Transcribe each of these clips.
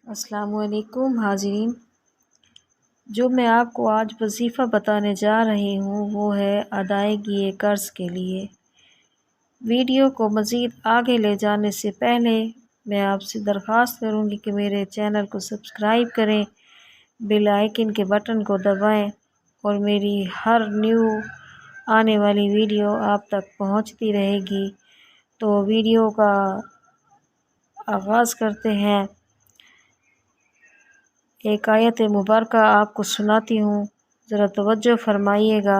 السلام علیکم حاضرین، جو میں آپ کو آج وظیفہ بتانے جا رہی ہوں وہ ہے ادائیگی قرض کے لیے۔ ویڈیو کو مزید آگے لے جانے سے پہلے میں آپ سے درخواست کروں گی کہ میرے چینل کو سبسکرائب کریں، بیل آئیکن کے بٹن کو دبائیں اور میری ہر نیو آنے والی ویڈیو آپ تک پہنچتی رہے گی۔ تو ویڈیو کا آغاز کرتے ہیں۔ ایک آیت مبارکہ آپ کو سناتی ہوں، ذرا توجہ فرمائیے گا۔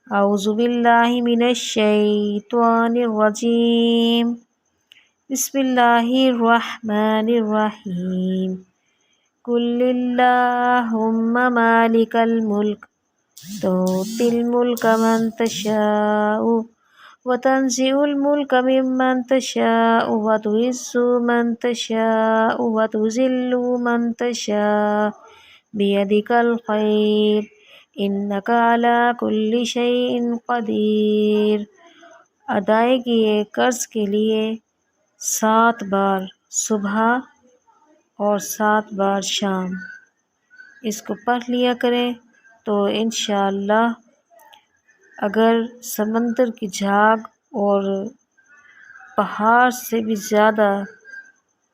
اعوذ باللہ من الشیطان الرجیم، بسم اللہ الرحمن الرحیم۔ قل اللہم مالک الملک تؤتی الملک من تشاء وتنزع الملك ممن تشاء وتعز من تشاء وتذل من تشاء بيدك الخير إنك على كل شيء قدير۔ ادائیگی قرض کے لیے 7 بار صبح اور 7 بار شام اس کو پڑھ لیا کریں تو انشاءاللہ اگر سمندر کی جھاگ اور پہاڑ سے بھی زیادہ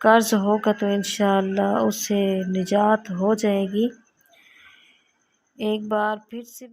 قرض ہوگا تو انشاءاللہ اس سے نجات ہو جائے گی۔ ایک بار پھر سے